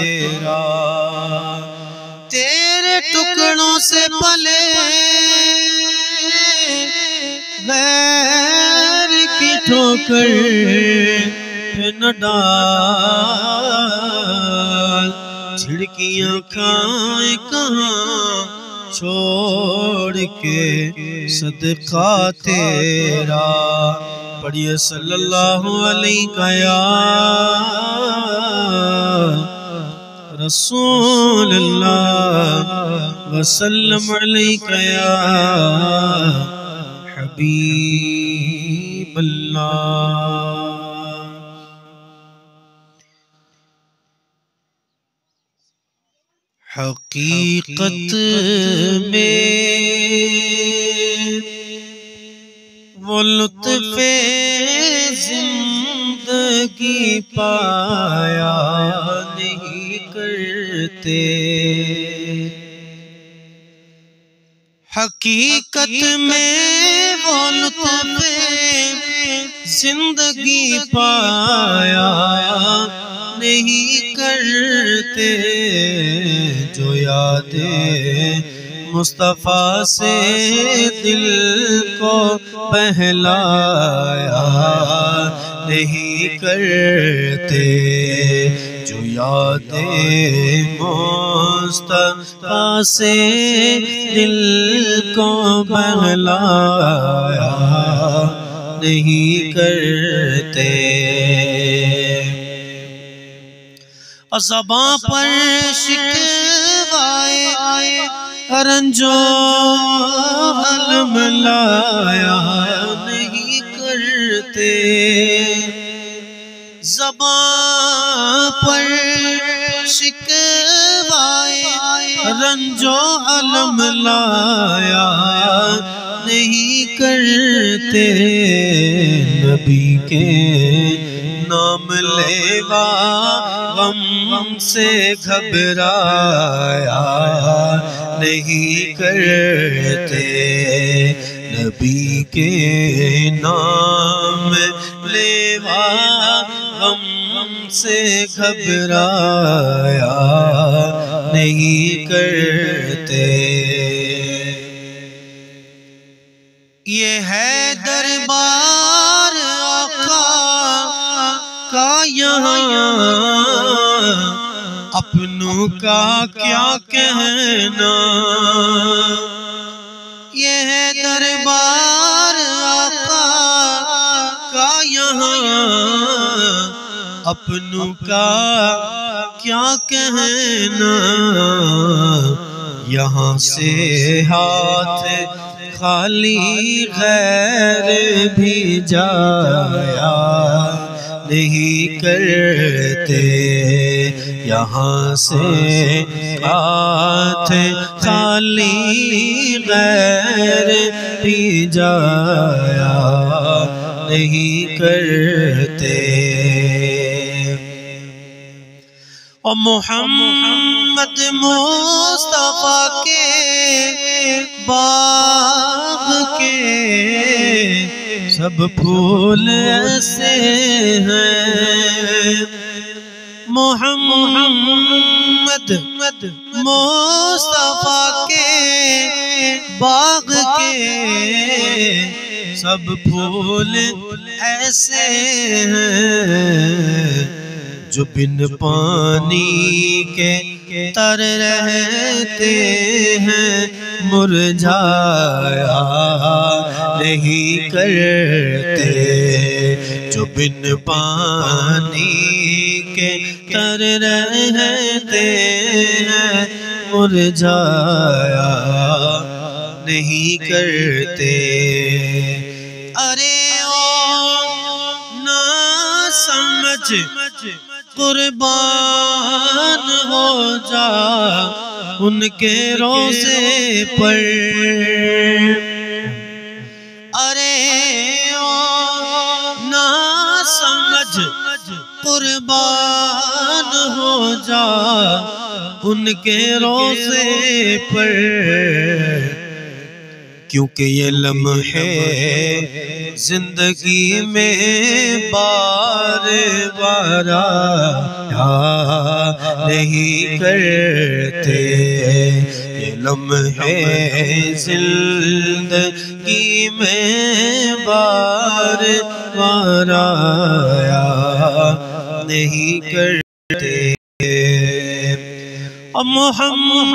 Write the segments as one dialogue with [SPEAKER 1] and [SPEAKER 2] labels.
[SPEAKER 1] تیرا، تیرے ٹکڑوں سے پلے غیر کی ٹھوکر نہ ڈال، جھڑکیاں کھائیں کہاں چھوڑ کے صدقہ تیرا۔ پڑھیے صلی اللہ علیہ یا رسول اللہ وسلم علیہ یا حبیب اللہ۔ حقیقت میں وہ لطف زندگی پایا نہیں کرتے، حقیقت میں وہ لطف زندگی پایا نہیں کرتے، جو یاد مصطفیٰ سے دل کو بہلایا نہیں کرتے، جو یاد مصطفیٰ سے دل کو بہلایا نہیں کرتے۔ زباں پر شکوائے رنج و غم لایا نہیں کرتے، زباں پر شکوائے رنج و غم لایا نہیں کرتے، نبی کے نام لیوا غم سے گھبرایا نہیں کرتے، نبی کے نام لیوا غم سے گھبرایا نہیں کرتے۔ یہ ہے دربار آقا کا یہاں، اپنوں کا کیا کہنا، یہ ہے دربار آقا کا یہاں، اپنوں کا کیا کہنا، یہاں سے ہاتھ خالی غیر بھی جایا نہیں کرتے، یہاں سے ہاتھ خالی غیر بھی جایا نہیں کرتے۔ اور محمد مصطفیٰ کے باغ کے سب پھول ایسے ہیں، محمد مصطفیٰ کے باغ کے سب پھول ایسے ہیں، جو بن پانی کے تر رہتے ہیں، مرجھایا نہیں کرتے، جو بن پانی کے تر رہتے ہیں، مرجھایا نہیں کرتے۔ ارے او نہ سمجھ قربان ہو جا ان کے روزے پر، ارے او نہ سمجھ قربان ہو جا ان کے روزے پر، کیونکہ یہ لمحے زندگی میں بار بار آیا نہیں کرتے، یہ لمحے زندگی میں بار بار آیا نہیں کرتے۔ محمد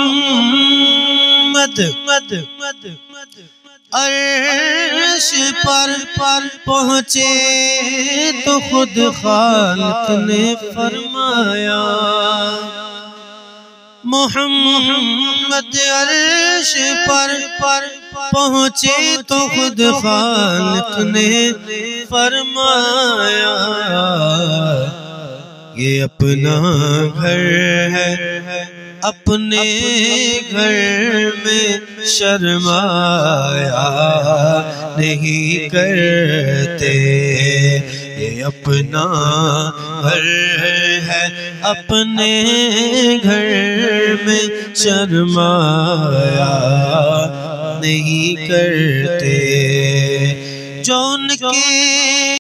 [SPEAKER 1] عرش پر پہنچے تو خود خالق نے فرمایا، محمد عرش پر پہنچے تو خود خالق نے فرمایا، یہ اپنا گھر ہے اپنے گھر میں شرمایا نہیں کرتے، یہ اپنا گھر ہے اپنے گھر میں شرمایا نہیں کرتے، جو ان کے